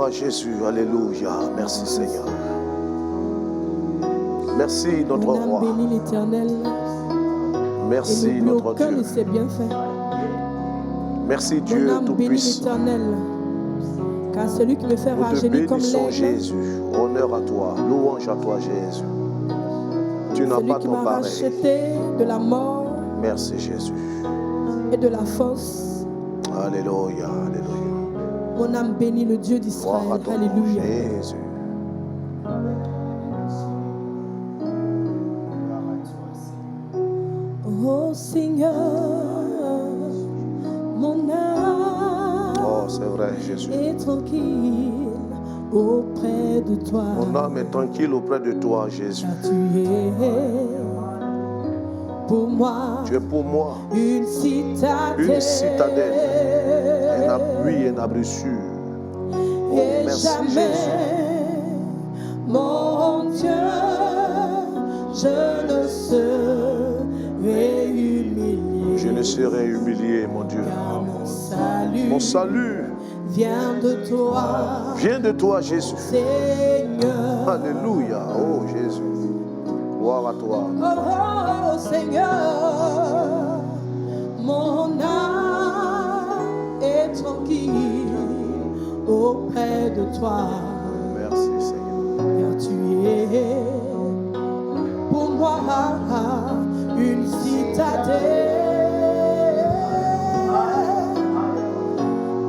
toi Jésus, alléluia. Merci Seigneur. Merci notre roi. Mon âme bénit l'Éternel. Merci et n'oublie notre aucun Dieu. de ses bienfaits. Merci Mon Dieu âme bénit Tout-Puissant. l'Éternel, car celui qui me fait Nous te rajeunir comme bénissons l'aigle, Jésus. Honneur à toi, louange à toi Jésus. Tu n'as celui pas qui ton m'a pareil. racheté de la mort Merci Jésus. et de la fosse. Alléluia, alléluia. Mon âme bénit le Dieu d'Israël. Gloire à ton nom, Alléluia. Jésus. Oh Seigneur, mon âme Oh, c'est vrai, Jésus. est tranquille auprès de toi. Mon âme est tranquille auprès de toi, Jésus. Car tu es pour moi Tu es pour moi une citadelle, une citadelle, un appui, un abri sûr. Oh, et merci jamais, Jésus. mon Dieu, je ne serai humilié. Je ne serai humilié, mon Dieu. Car Mon salut vient de toi, vient de toi, Jésus. Seigneur. Alléluia. Oh, Jésus. Gloire à toi. Oh Seigneur, mon âme est tranquille auprès de toi. Merci, Seigneur. Car tu es pour moi une citadelle.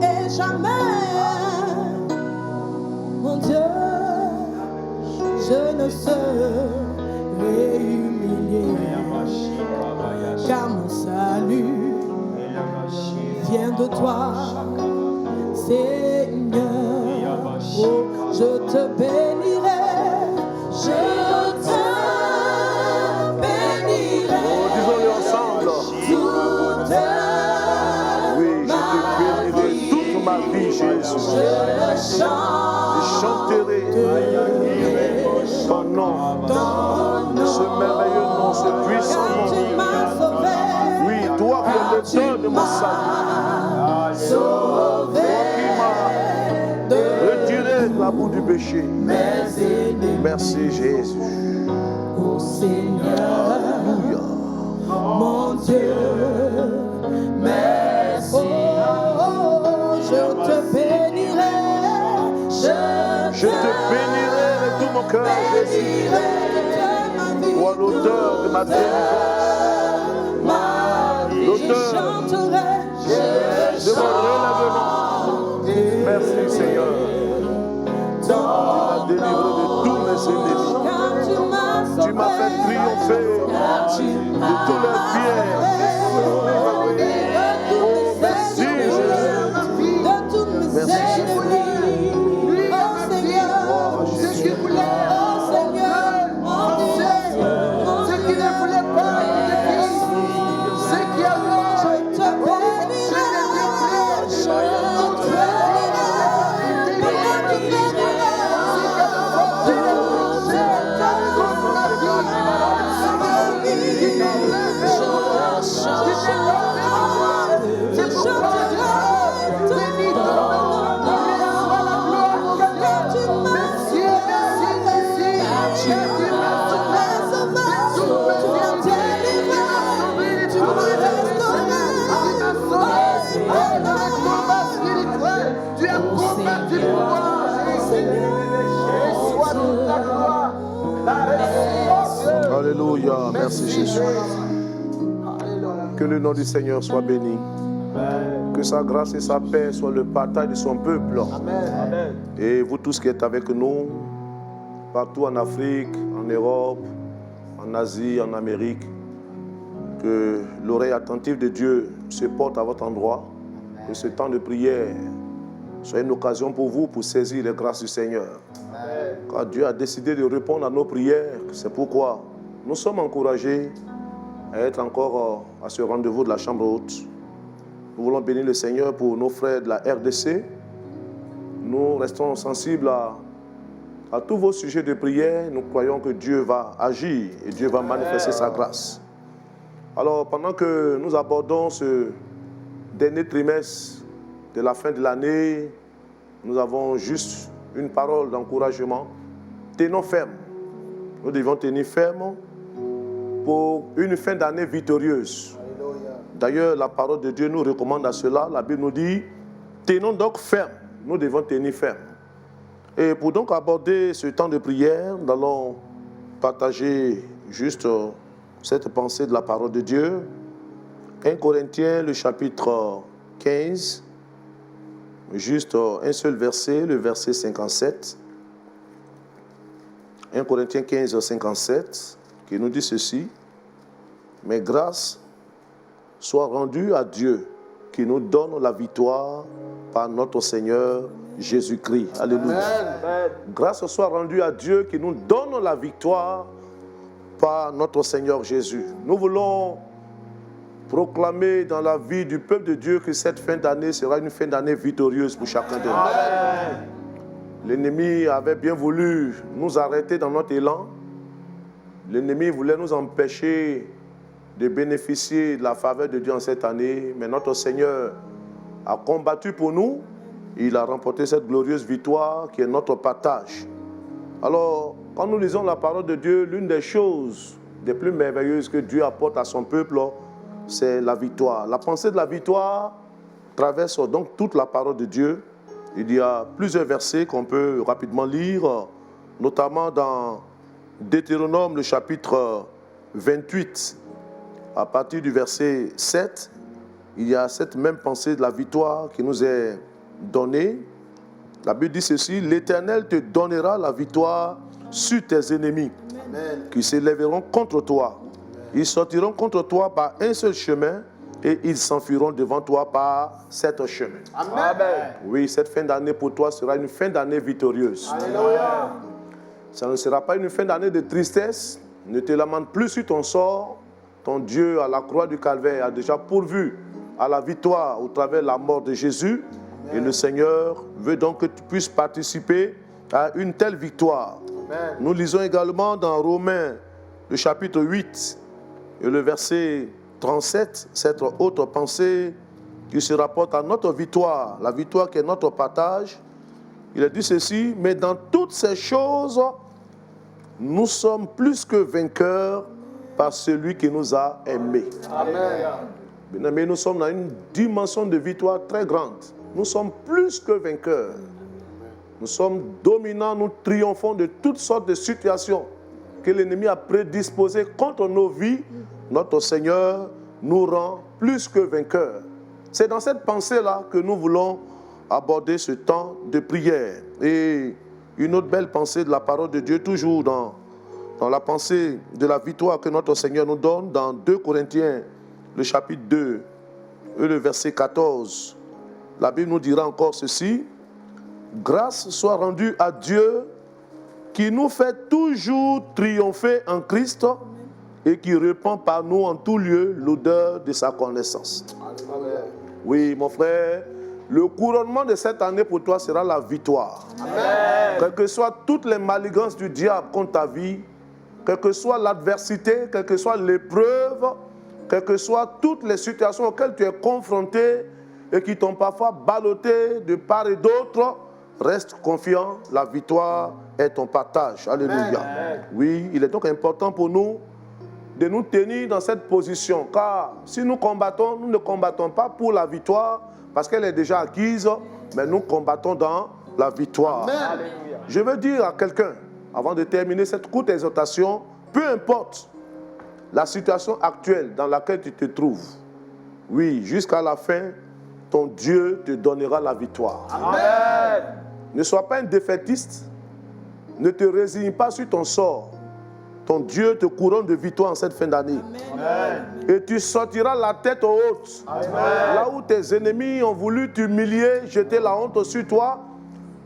Et jamais, mon Dieu, je ne serai humilié. Car mon salut vient de toi, Seigneur. Oh, je te bénirai, je te bénirai. Oh, disons-le ensemble. Toute Oui, je te bénirai toute ma vie, Jésus. je Je chanterai ton nom, ce merveilleux nom, ce puissant car tu nom. m'as sauvé. Oui, toi qui es l'auteur de mon salut, Sauvé qui m'a retiré de la boue du péché. mes ennemis. Merci Jésus. Ô Seigneur, Alléluia. mon Dieu, merci. Oh, je te bénirai, Je te bénirai de tout mon cœur, Jésus. bénirai toute ma vie. Toi l'auteur de ma délivrance, Ma vie, je l'auteur chanterai, de mon relèvement. Merci Seigneur. Tu m'as délivré de tous mes ennemis. car tu m'as sauvé. Tu m'as fait triompher de tous les biens. Oh, merci Jésus. De tous mes Merci. ennemis. Oh Seigneur, Oh, Jésus. oh Seigneur, mon Dieu, Ceux qui ne voulaient pas ceux qui avaient je te bénirai, je te tu as combattu pour moi. Reçois toute la gloire, la récompense. Alléluia. Merci Jésus. Alléluia. Que le nom du Seigneur soit béni. Que sa grâce et sa paix soient le partage de son peuple. Amen. Et vous tous qui êtes avec nous, partout en Afrique, en Europe, en Asie, en Amérique, que l'oreille attentive de Dieu se porte à votre endroit. Que ce temps de prière soit une occasion pour vous pour saisir les grâces du Seigneur. Car Dieu a décidé de répondre à nos prières. C'est pourquoi nous sommes encouragés à être encore à ce rendez-vous de la chambre haute. Nous voulons bénir le Seigneur pour nos frères de la RDC. Nous restons sensibles à tous vos sujets de prière. Nous croyons que Dieu va agir et Dieu va manifester sa grâce. Alors, pendant que nous abordons ce dernier trimestre de la fin de l'année, nous avons juste une parole d'encouragement. Tenons ferme. Nous devons tenir ferme pour une fin d'année victorieuse. D'ailleurs, la parole de Dieu nous recommande à cela. La Bible nous dit, tenons donc ferme. Nous devons tenir ferme. Et pour donc aborder ce temps de prière, nous allons partager juste cette pensée de la parole de Dieu. 1 Corinthiens, le chapitre 15, juste un seul verset, le verset 57. 1 Corinthiens 15, 57, qui nous dit ceci. Mais grâce soit rendue à Dieu qui nous donne la victoire par notre Seigneur Jésus-Christ. Alléluia. Amen. Grâce soit rendue à Dieu qui nous donne la victoire par notre Seigneur Jésus. Nous voulons proclamer dans la vie du peuple de Dieu que cette fin d'année sera une fin d'année victorieuse pour chacun de nous. L'ennemi avait bien voulu nous arrêter dans notre élan. L'ennemi voulait nous empêcher de bénéficier de la faveur de Dieu en cette année. Mais notre Seigneur a combattu pour nous. Il a remporté cette glorieuse victoire qui est notre partage. Alors, quand nous lisons la parole de Dieu, l'une des choses les plus merveilleuses que Dieu apporte à son peuple, c'est la victoire. La pensée de la victoire traverse donc toute la parole de Dieu. Il y a plusieurs versets qu'on peut rapidement lire, notamment dans Deutéronome, le chapitre 28, à partir du verset 7, il y a cette même pensée de la victoire qui nous est donnée. La Bible dit ceci, l'Éternel te donnera la victoire sur tes ennemis. Amen. Qui s'élèveront contre toi. Ils sortiront contre toi par un seul chemin et ils s'enfuiront devant toi par 7 chemins. Amen. Oui, cette fin d'année pour toi sera une fin d'année victorieuse. Alléluia. Ça ne sera pas une fin d'année de tristesse. Ne te lamente plus sur ton sort. Ton Dieu à la croix du Calvaire a déjà pourvu à la victoire au travers de la mort de Jésus. Amen. Et le Seigneur veut donc que tu puisses participer à une telle victoire. Amen. Nous lisons également dans Romains, le chapitre 8, et le verset 37, cette autre pensée qui se rapporte à notre victoire, la victoire qui est notre partage. Il a dit ceci, mais dans toutes ces choses, nous sommes plus que vainqueurs par celui qui nous a aimés. Amen. Bien-aimés, nous sommes dans une dimension de victoire très grande. Nous sommes plus que vainqueurs. Nous sommes dominants, nous triomphons de toutes sortes de situations que l'ennemi a prédisposées contre nos vies. Notre Seigneur nous rend plus que vainqueurs. C'est dans cette pensée-là que nous voulons aborder ce temps de prière. Et une autre belle pensée de la parole de Dieu, toujours dans la pensée de la victoire que notre Seigneur nous donne, dans 2 Corinthiens, le chapitre 2, et le verset 14. La Bible nous dira encore ceci. Grâce soit rendue à Dieu qui nous fait toujours triompher en Christ et qui répand par nous en tout lieu l'odeur de sa connaissance. Amen. Oui, mon frère, le couronnement de cette année pour toi sera la victoire. Amen. Quelles que soient toutes les manigances du diable contre ta vie, quelle que soit l'adversité, quelle que soit l'épreuve, quelles que soient toutes les situations auxquelles tu es confronté et qui t'ont parfois ballotté de part et d'autre, reste confiant, la victoire est ton partage. Alléluia. Amen. Oui, il est donc important pour nous de nous tenir dans cette position. Car si nous combattons, nous ne combattons pas pour la victoire, parce qu'elle est déjà acquise, mais nous combattons dans la victoire. Amen. Je veux dire à quelqu'un, avant de terminer cette courte exhortation, peu importe la situation actuelle dans laquelle tu te trouves, oui, jusqu'à la fin, ton Dieu te donnera la victoire. Amen. Ne sois pas un défaitiste. Ne te résigne pas sur ton sort. Ton Dieu te couronne de victoire en cette fin d'année. Amen. Et tu sortiras la tête haute. Amen. Là où tes ennemis ont voulu t'humilier, jeter la honte sur toi,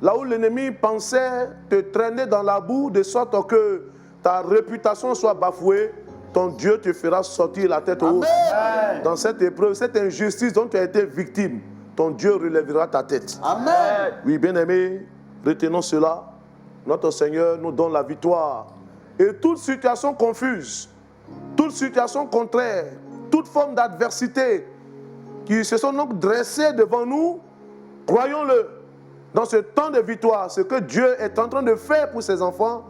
là où l'ennemi pensait te traîner dans la boue de sorte que ta réputation soit bafouée, ton Dieu te fera sortir la tête haute. Amen. Dans cette épreuve, cette injustice dont tu as été victime, ton Dieu relèvera ta tête. Amen. Oui, bien-aimés, retenons cela. Notre Seigneur nous donne la victoire. Et toute situation confuse, toute situation contraire, toute forme d'adversité qui se sont donc dressées devant nous, croyons-le, dans ce temps de victoire, ce que Dieu est en train de faire pour ses enfants,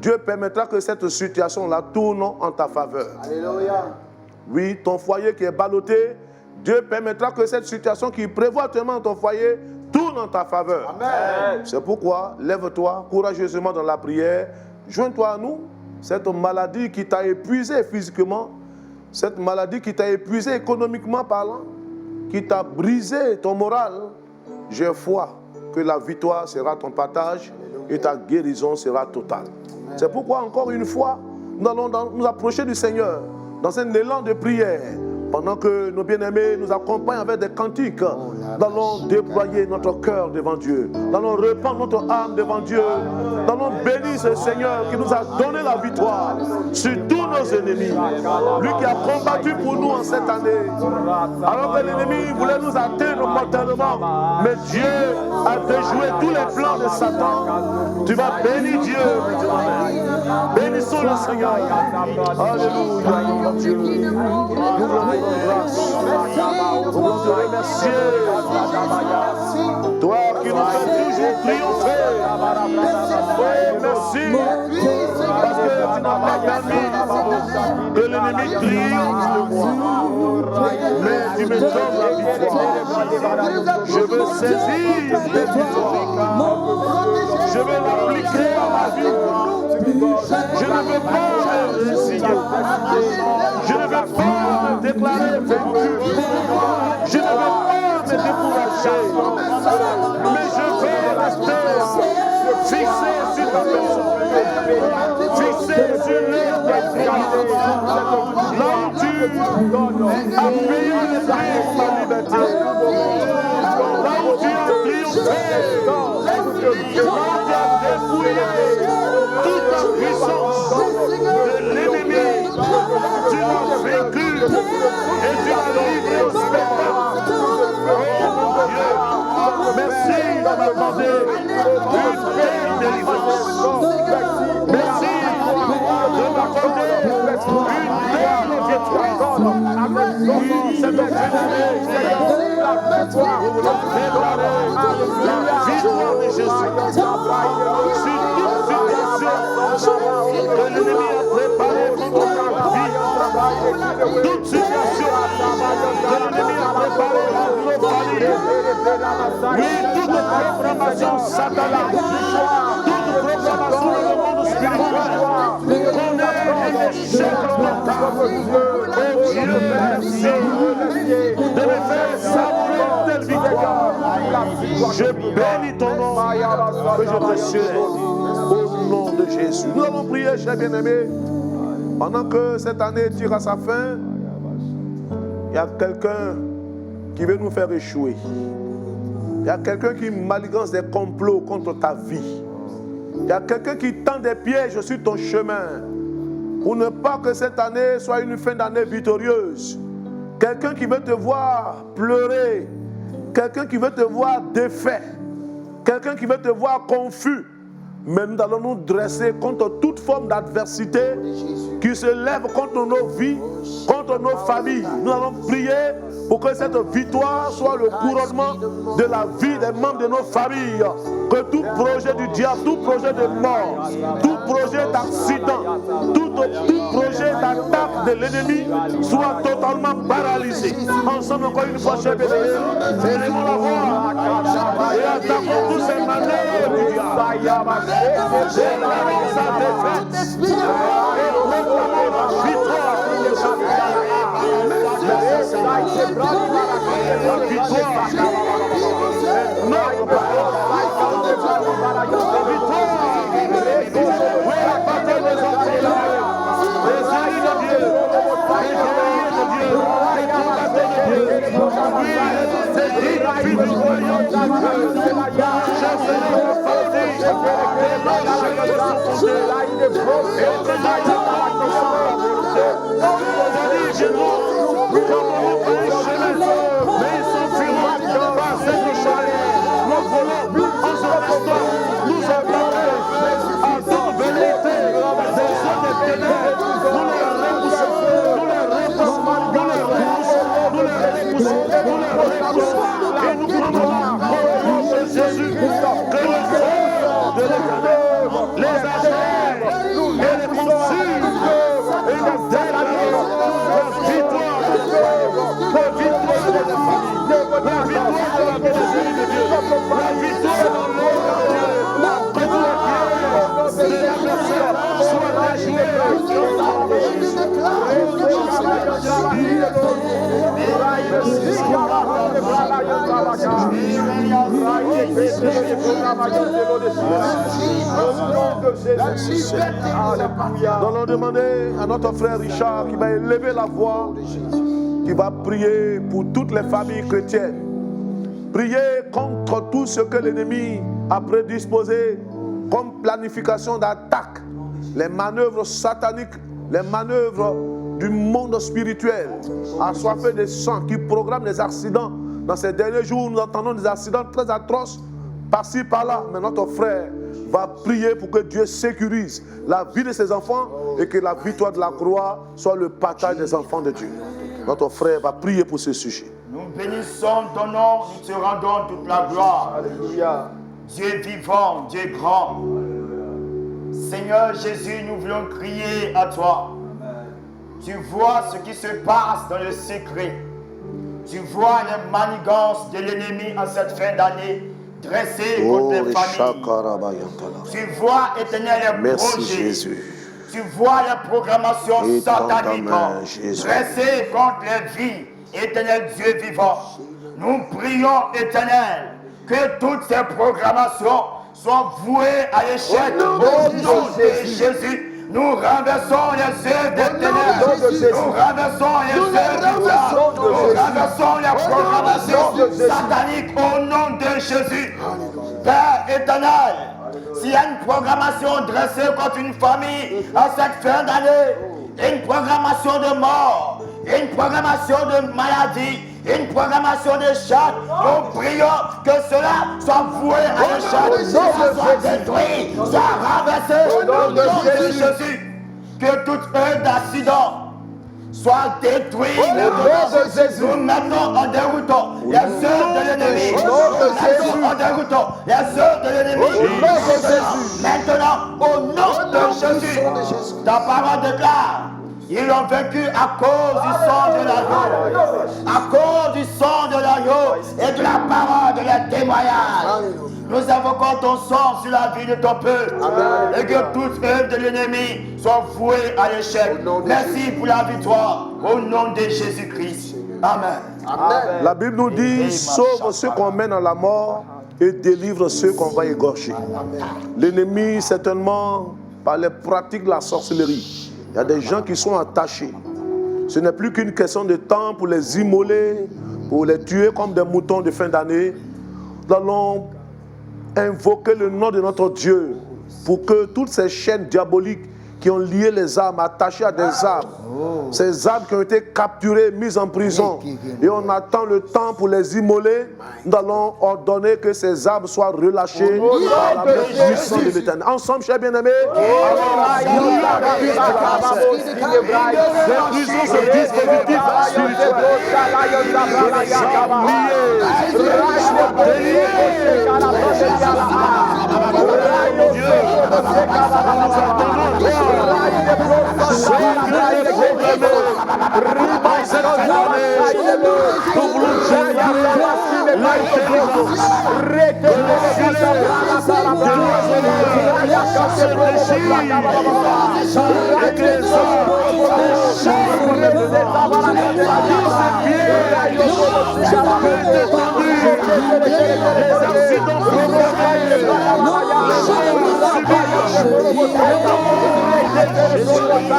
Dieu permettra que cette situation-là tourne en ta faveur. Alléluia. Oui, ton foyer qui est ballotté, Dieu permettra que cette situation qui prévoit actuellement dans ton foyer tourne en ta faveur. Amen. C'est pourquoi, lève-toi courageusement dans la prière, joins-toi à nous. Cette maladie qui t'a épuisé physiquement, cette maladie qui t'a épuisé économiquement parlant, qui t'a brisé ton moral, j'ai foi que la victoire sera ton partage et ta guérison sera totale. C'est pourquoi, encore une fois, nous allons nous approcher du Seigneur dans un élan de prière. Pendant que nos bien-aimés nous accompagnent avec des cantiques, nous allons déployer notre cœur devant Dieu. Nous allons répandre notre âme devant Dieu. Nous allons bénir ce Seigneur qui nous a donné la victoire sur tous nos ennemis. Lui qui a combattu pour nous en cette année. Alors que l'ennemi voulait nous atteindre mortellement. Mais Dieu a déjoué tous les plans de Satan. Tu vas bénir Dieu. Bénissons le Seigneur. Alléluia. Dieu. Nous voulons nous voulons te remercier. Toi qui nous fais toujours triompher. Oh, merci. Parce que tu n'as pas permis que l'ennemi triomphe de moi. Mais tu me donnes la victoire. Je veux saisir cette victoire. Je veux l'appliquer à ma vie. Je ne veux pas me résigner. Je ne veux pas me déclarer vaincu. Je ne veux pas me décourager. Mais je veux rester fixé sur ta personne. Fixé sur l'œuvre. Là où tu as payé le prix pour ma liberté. Là où tu as triomphé. Là où tu as dépouillé toute la puissance de l'ennemi. Tu l'as vaincu et tu l'as livré au spectacle. Oh mon Dieu, merci d'avoir demandé une belle délivrance. Merci de m'accorder une belle victoire. Oui, c'est notre année, Seigneur, la victoire. Nous voulons déclarer la victoire de Jésus sur toute situation que l'ennemi a préparée contre ta vie. Toute situation que l'ennemi a préparée contre nos familles. Oui, toute programmation satanique, toute programmation dans le monde spirituel, qu'on ait un échec mental. Oh Dieu, merci de me faire savourer telle victoire. Je bénis ton nom que je te célèbre au nom de Jésus. Nous allons prier, chers bien-aimés. Pendant que cette année tire à sa fin, il y a quelqu'un qui veut nous faire échouer. Il y a quelqu'un qui manigance des complots contre ta vie. Il y a quelqu'un qui tend des pièges sur ton chemin pour ne pas que cette année soit une fin d'année victorieuse. Quelqu'un qui veut te voir pleurer. Quelqu'un qui veut te voir défait. Quelqu'un qui veut te voir confus. Mais nous allons nous dresser contre toute forme d'adversité qui se lève contre nos vies, contre nos familles. Nous allons prier pour que cette victoire soit le couronnement de la vie des membres de nos familles. Que tout projet du diable, tout projet de mort, tout projet d'accident, tout projet d'attaque de l'ennemi soit totalement paralysé. Ensemble, encore une fois, chers bénévoles, élevons la voix et attaquons tous ces manœuvres du diable. Déclarons sa défaite et proclamons la victoire. La victoire. Notre parole. La victoire. Oui, la bataille des enfants. Les amis de Dieu. Les guerriers de Dieu. Les combattants de Dieu. Oui, c'est dit la vie du royaume de Dieu. Chers Seigneur, Jésus. les affaires et les poursuivre et les délater. La victoire de la famille, la victoire de la bénédiction de Dieu, la victoire dans l'ordre de l'adversaire soit Nous allons demander à notre frère Richard qui va élever la voix, qui va prier pour toutes les familles chrétiennes. Prier contre tout ce que l'ennemi a prédisposé comme planification d'attaque, les manœuvres sataniques, les manœuvres du monde spirituel, assoiffé de sang, qui programme des accidents. Dans ces derniers jours, nous entendons des accidents très atroces, par-ci, par-là. Mais notre frère va prier pour que Dieu sécurise la vie de ses enfants et que la victoire de la croix soit le partage des enfants de Dieu. Notre frère va prier pour ce sujet. Nous bénissons ton nom, nous te rendons toute la gloire. Alléluia. Dieu vivant, Dieu grand. Seigneur Jésus, nous voulons crier à toi. Tu vois ce qui se passe dans le secret. Tu vois les manigances de l'ennemi en cette fin d'année dressées contre les familles. Tu vois, Éternel, les projets. Jésus. Tu vois les programmations sataniques dressées contre les vies. Éternel Dieu vivant, nous prions, Éternel, que toutes ces programmations soient vouées à l'échec. Au nom de Jésus. Nous renversons les œuvres des ténèbres. Nous renversons les œuvres du diable. Nous renversons les programmations sataniques au nom de Jésus. Père éternel, s'il y a une programmation dressée contre une famille en cette fin d'année, une programmation de mort, une programmation de maladie, une programmation d'échec, nous prions que cela soit voué à l'échec, soit détruit, soit renversé au nom de Jésus. Que toute œuvre d'accident soit détruite. Nous mettons en déroutant les œuvres de l'ennemi. Nous mettons en déroutant les œuvres de l'ennemi. Maintenant, au nom de Jésus, ta parole déclare. Ils l'ont vaincu à cause du sang de l'agneau, à cause du sang de l'agneau et de la parole de la témoignage. Nous invoquons ton sang sur la vie de ton peuple et que toute œuvre de l'ennemi soit vouée à l'échec. Merci pour la victoire au nom de Jésus-Christ. Amen. Amen. La Bible nous dit, sauve ceux qu'on mène à la mort et délivre ceux qu'on va égorger. L'ennemi, certainement, par les pratiques de la sorcellerie, il y a des gens qui sont attachés. Ce n'est plus qu'une question de temps pour les immoler, pour les tuer comme des moutons de fin d'année. Nous allons invoquer le nom de notre Dieu pour que toutes ces chaînes diaboliques qui ont lié les âmes, attachées à des âmes, ces âmes qui ont été capturées, mises en prison, et on attend le temps pour les immoler, nous allons ordonner que ces âmes soient relâchées par la main puissante de l'Éternel. Ensemble, chers bien-aimés, détruisons ce dispositif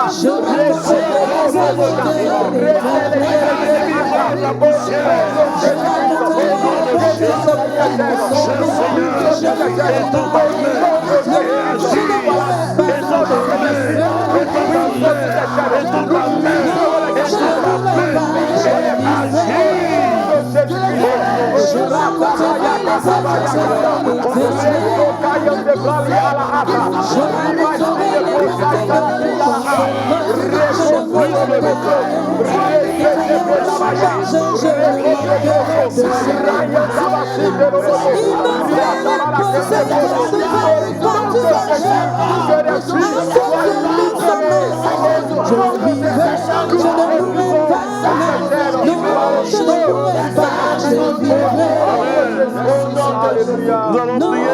Je Nous allons prier.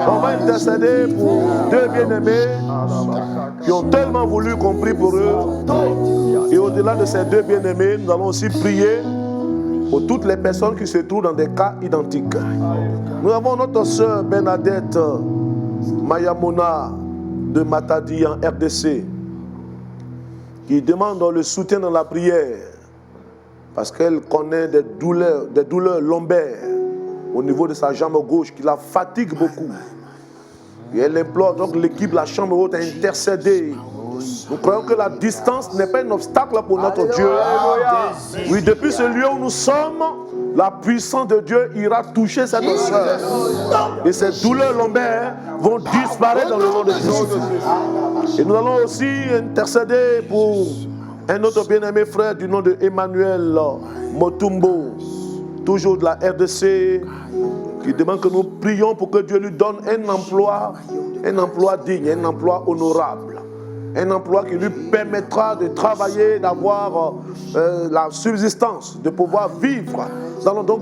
On va intercéder pour deux bien-aimés qui ont tellement voulu qu'on prie pour eux. Et au-delà de ces deux bien-aimés, nous allons aussi prier pour toutes les personnes qui se trouvent dans des cas identiques. Nous avons notre sœur Bernadette Mayamona de Matadi en RDC qui demande le soutien dans la prière parce qu'elle connaît des douleurs lombaires au niveau de sa jambe gauche qui la fatigue beaucoup. Et elle implore donc l'équipe, la chambre haute, à intercéder. Nous croyons que la distance n'est pas un obstacle pour notre Dieu. Oui, depuis ce lieu où nous sommes, la puissance de Dieu ira toucher cette sœur. Et ces douleurs lombaires vont disparaître dans le nom de Jésus. Et nous allons aussi intercéder pour un autre bien-aimé frère du nom de Emmanuel Motumbo, toujours de la RDC, qui demande que nous prions pour que Dieu lui donne un emploi digne, un emploi honorable, un emploi qui lui permettra de travailler, d'avoir la subsistance, de pouvoir vivre. Nous allons donc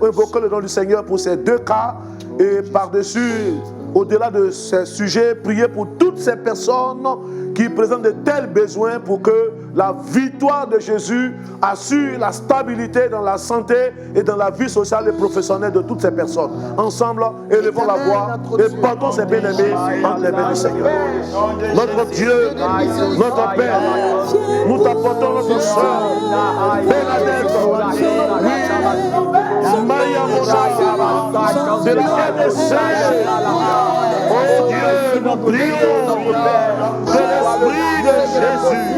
invoquer le nom du Seigneur pour ces deux cas et par-dessus, au-delà de ces sujets, prier pour toutes ces personnes qui présentent de tels besoins pour que la victoire de Jésus assure la stabilité dans la santé et dans la vie sociale et professionnelle de toutes ces personnes. Ensemble, élevons la voix et portons ces bien-aimés entre les mains du Seigneur. Notre Dieu, notre Père, nous t'apportons notre soeur, Bernadette, Maria Mona, de la RDC. Oh Dieu, nous prions de l'Esprit de Jésus.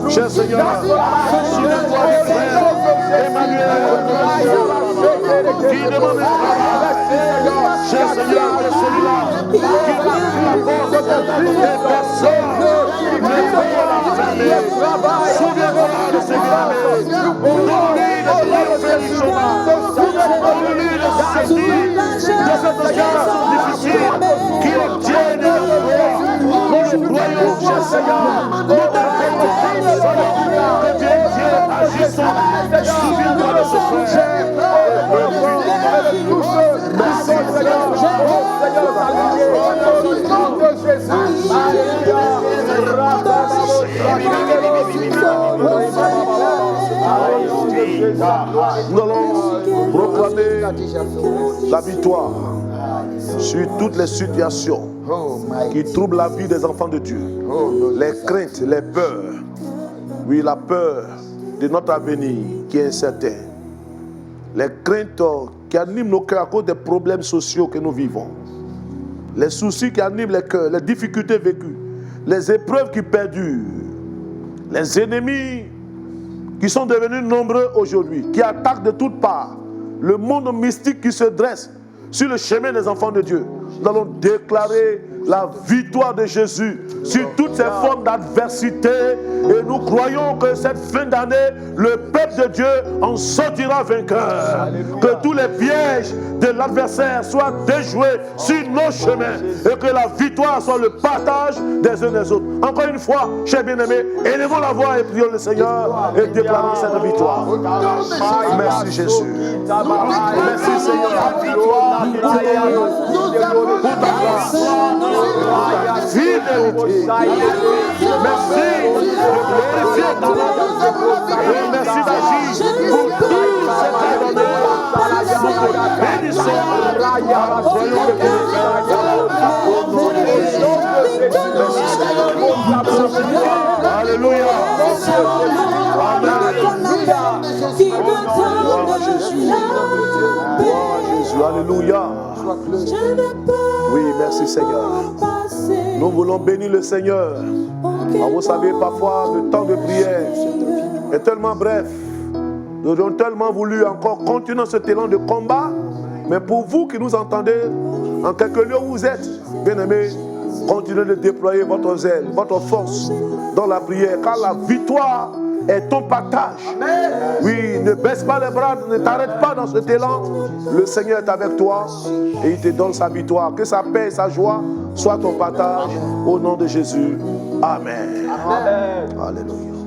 Cher Seigneur, souviens-toi du frère Emmanuel qui demande le travail. Cher Seigneur, de celui-là qui n'a plus la force et personne ne peut l'enfermer. Souviens-toi de ce bien-aimé. Donne-lui de triompher du chômage. Donne-lui de sortir de cette situation difficile qu'il obtienne de toi. Nous croyons, cher Seigneur, nous t'appelons que Dieu agissons. Souviens-toi de ce frère. Merci, Seigneur. Nous allons proclamer la victoire sur toutes les situations qui troublent la vie des enfants de Dieu. Les craintes, les peurs. Oui, la peur de notre avenir qui est incertain. Les craintes qui animent nos cœurs à cause des problèmes sociaux que nous vivons. Les soucis qui animent les cœurs, les difficultés vécues, les épreuves qui perdurent, les ennemis qui sont devenus nombreux aujourd'hui, qui attaquent de toutes parts, le monde mystique qui se dresse sur le chemin des enfants de Dieu. Nous allons déclarer la victoire de Jésus sur toutes ces formes d'adversité. Et nous croyons que cette fin d'année, le peuple de Dieu en sortira vainqueur. Que tous les pièges de l'adversaire soient déjoués sur nos chemins et que la victoire soit le partage des uns des autres. Encore une fois, chers bien-aimés, élevons la voix et prions le Seigneur et déclarons cette victoire. Merci Jésus. Merci Seigneur. Fidélité. Merci de glorifier ta nom. Merci d'agir pour tout ce que tu as donné. Bénissons. Voyons que tu Alléluia. Amen. Jésus, alléluia. Oui, merci Seigneur. Nous voulons bénir le Seigneur. Vous savez, parfois, le temps de prière est tellement bref. Nous avons tellement voulu encore continuer dans cet élan de combat. Mais pour vous qui nous entendez, en quelque lieu où vous êtes, bien-aimés, continuez de déployer votre zèle, votre force dans la prière, car la victoire est ton partage. Amen. Oui, ne baisse pas les bras, ne t'arrête pas dans cet élan. Le Seigneur est avec toi et il te donne sa victoire. Que sa paix et sa joie soient ton partage. Au nom de Jésus. Amen. Amen. Alléluia.